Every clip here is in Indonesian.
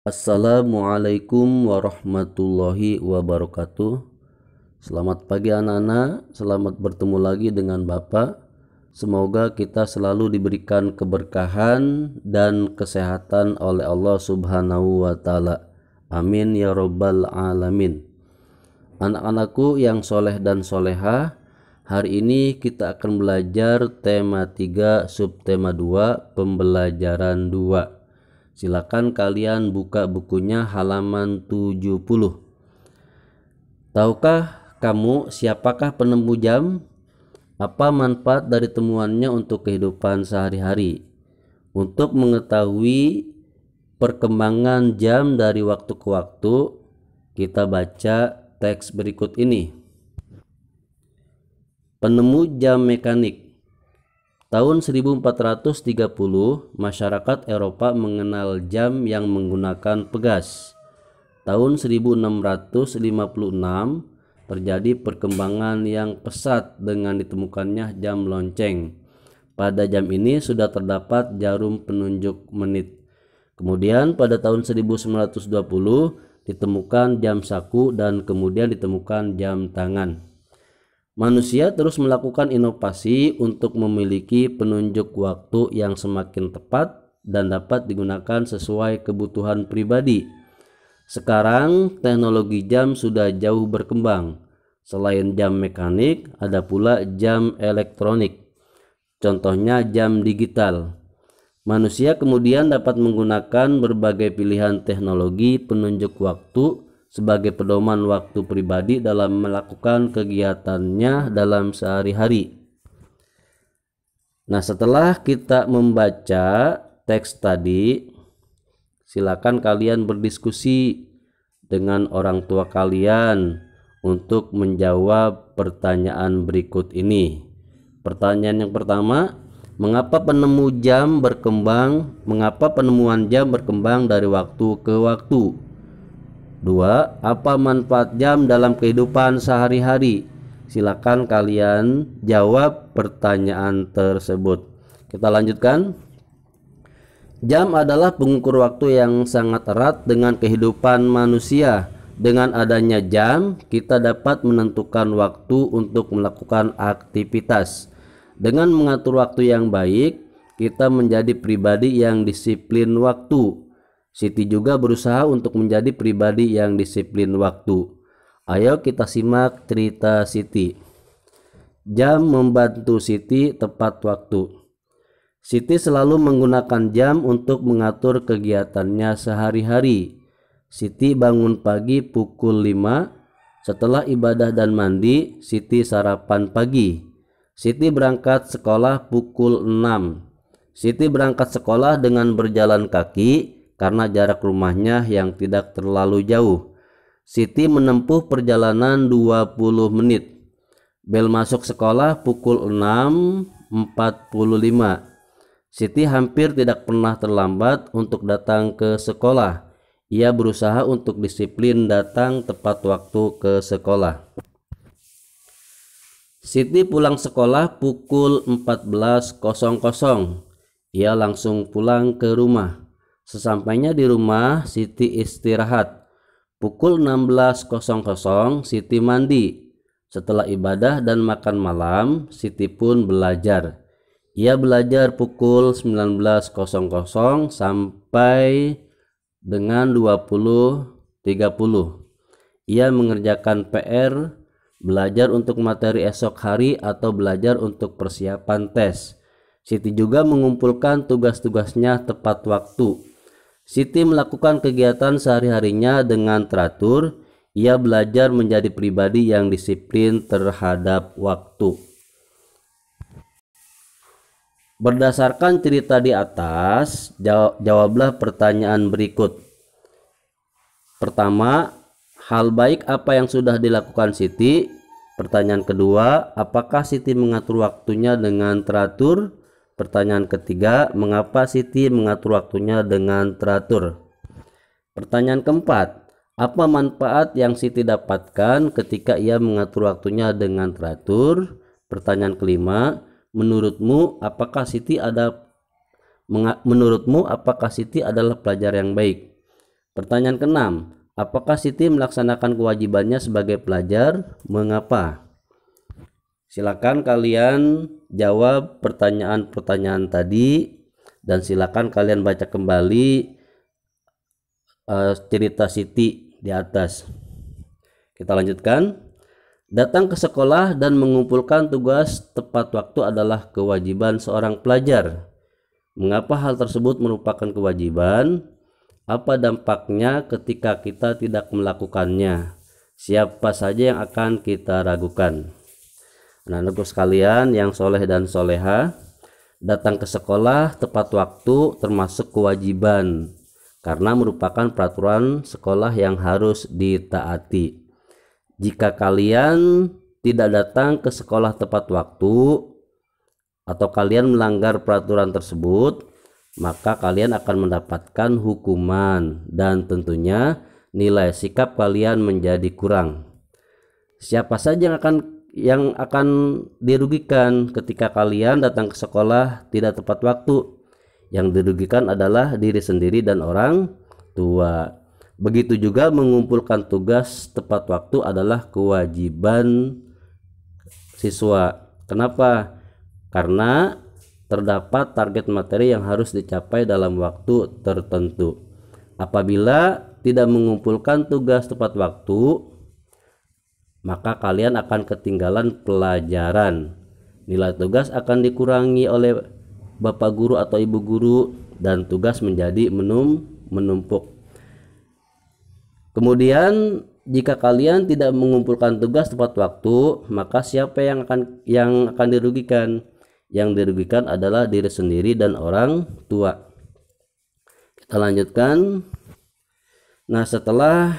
Assalamualaikum warahmatullahi wabarakatuh. Selamat pagi anak-anak, selamat bertemu lagi dengan Bapak. Semoga kita selalu diberikan keberkahan dan kesehatan oleh Allah Subhanahu wa Ta'ala. Amin ya Rabbal Alamin. Anak-anakku yang soleh dan solehah, hari ini kita akan belajar tema 3 subtema 2 pembelajaran 2. Silakan kalian buka bukunya halaman 70. Tahukah kamu siapakah penemu jam? Apa manfaat dari temuannya untuk kehidupan sehari-hari? Untuk mengetahui perkembangan jam dari waktu ke waktu, kita baca teks berikut ini. Penemu jam mekanik. Tahun 1430, masyarakat Eropa mengenal jam yang menggunakan pegas. Tahun 1656, terjadi perkembangan yang pesat dengan ditemukannya jam lonceng. Pada jam ini sudah terdapat jarum penunjuk menit. Kemudian pada tahun 1920, ditemukan jam saku dan kemudian ditemukan jam tangan. Manusia terus melakukan inovasi untuk memiliki penunjuk waktu yang semakin tepat dan dapat digunakan sesuai kebutuhan pribadi. Sekarang teknologi jam sudah jauh berkembang. Selain jam mekanik, ada pula jam elektronik. Contohnya jam digital. Manusia kemudian dapat menggunakan berbagai pilihan teknologi penunjuk waktu sebagai pedoman waktu pribadi dalam melakukan kegiatannya dalam sehari-hari. Nah, setelah kita membaca teks tadi, silakan kalian berdiskusi dengan orang tua kalian untuk menjawab pertanyaan berikut ini. Pertanyaan yang pertama, mengapa penemuan jam berkembang dari waktu ke waktu? 2. Apa manfaat jam dalam kehidupan sehari-hari? Silakan kalian jawab pertanyaan tersebut. Kita lanjutkan. Jam adalah pengukur waktu yang sangat erat dengan kehidupan manusia. Dengan adanya jam, kita dapat menentukan waktu untuk melakukan aktivitas. Dengan mengatur waktu yang baik, kita menjadi pribadi yang disiplin waktu. Siti juga berusaha untuk menjadi pribadi yang disiplin waktu. Ayo kita simak cerita Siti. Jam membantu Siti tepat waktu. Siti selalu menggunakan jam untuk mengatur kegiatannya sehari-hari. Siti bangun pagi pukul 5. Setelah ibadah dan mandi, Siti sarapan pagi. Siti berangkat sekolah pukul 6. Siti berangkat sekolah dengan berjalan kaki karena jarak rumahnya yang tidak terlalu jauh. Siti menempuh perjalanan 20 menit. Bel masuk sekolah pukul 6.45. Siti hampir tidak pernah terlambat untuk datang ke sekolah. Ia berusaha untuk disiplin datang tepat waktu ke sekolah. Siti pulang sekolah pukul 14.00. Ia langsung pulang ke rumah. Sesampainya di rumah, Siti istirahat. Pukul 16.00, Siti mandi. Setelah ibadah dan makan malam, Siti pun belajar. Ia belajar pukul 19.00 sampai dengan 20.30. Ia mengerjakan PR, belajar untuk materi esok hari atau belajar untuk persiapan tes. Siti juga mengumpulkan tugas-tugasnya tepat waktu. Siti melakukan kegiatan sehari-harinya dengan teratur. Ia belajar menjadi pribadi yang disiplin terhadap waktu. Berdasarkan cerita di atas, jawablah pertanyaan berikut. Pertama, hal baik apa yang sudah dilakukan Siti? Pertanyaan kedua, apakah Siti mengatur waktunya dengan teratur? Pertanyaan ketiga, mengapa Siti mengatur waktunya dengan teratur? Pertanyaan keempat, apa manfaat yang Siti dapatkan ketika ia mengatur waktunya dengan teratur? Pertanyaan kelima, menurutmu apakah Siti adalah pelajar yang baik? Pertanyaan keenam, apakah Siti melaksanakan kewajibannya sebagai pelajar? Mengapa? Silakan kalian jawab pertanyaan-pertanyaan tadi dan silakan kalian baca kembali cerita Siti di atas. Kita lanjutkan. Datang ke sekolah dan mengumpulkan tugas tepat waktu adalah kewajiban seorang pelajar. Mengapa hal tersebut merupakan kewajiban? Apa dampaknya ketika kita tidak melakukannya? Siapa saja yang akan kita ragukan? Anak-anakku sekalian yang soleh dan soleha, datang ke sekolah tepat waktu termasuk kewajiban karena merupakan peraturan sekolah yang harus ditaati. Jika kalian tidak datang ke sekolah tepat waktu atau kalian melanggar peraturan tersebut, maka kalian akan mendapatkan hukuman dan tentunya nilai sikap kalian menjadi kurang. Siapa saja yang akan dirugikan ketika kalian datang ke sekolah tidak tepat waktu? Yang dirugikan adalah diri sendiri dan orang tua. Begitu juga mengumpulkan tugas tepat waktu adalah kewajiban siswa. Kenapa? Karena terdapat target materi yang harus dicapai dalam waktu tertentu. Apabila tidak mengumpulkan tugas tepat waktu, maka kalian akan ketinggalan pelajaran. Nilai tugas akan dikurangi oleh bapak guru atau ibu guru dan tugas menjadi menumpuk. Kemudian jika kalian tidak mengumpulkan tugas tepat waktu, maka siapa yang akan dirugikan? Yang dirugikan adalah diri sendiri dan orang tua. Kita lanjutkan. Nah, setelah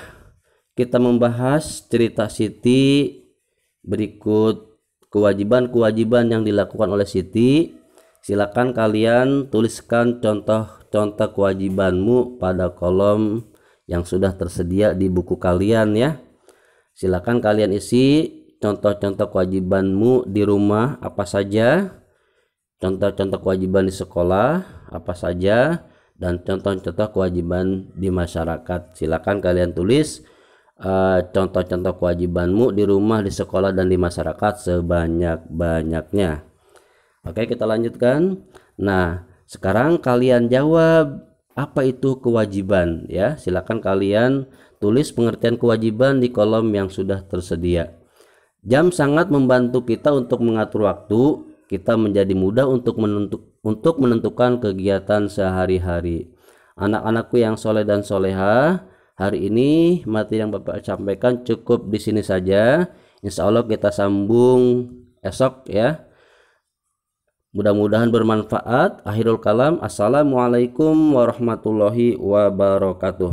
kita membahas cerita Siti, berikut kewajiban-kewajiban yang dilakukan oleh Siti. Silakan kalian tuliskan contoh-contoh kewajibanmu pada kolom yang sudah tersedia di buku kalian ya. Silakan kalian isi contoh-contoh kewajibanmu di rumah apa saja, contoh-contoh kewajiban di sekolah apa saja, dan contoh-contoh kewajiban di masyarakat. Silakan kalian tulis contoh-contoh kewajibanmu di rumah, di sekolah, dan di masyarakat sebanyak-banyaknya. Oke, kita lanjutkan. Nah, sekarang kalian jawab apa itu kewajiban ya. Silakan kalian tulis pengertian kewajiban di kolom yang sudah tersedia. Jam sangat membantu kita untuk mengatur waktu. Kita menjadi mudah untuk menentukan kegiatan sehari-hari. Anak-anakku yang soleh dan soleha, hari ini materi yang Bapak sampaikan cukup di sini saja. Insya Allah kita sambung esok ya. Mudah-mudahan bermanfaat. Akhirul kalam. Assalamualaikum warahmatullahi wabarakatuh.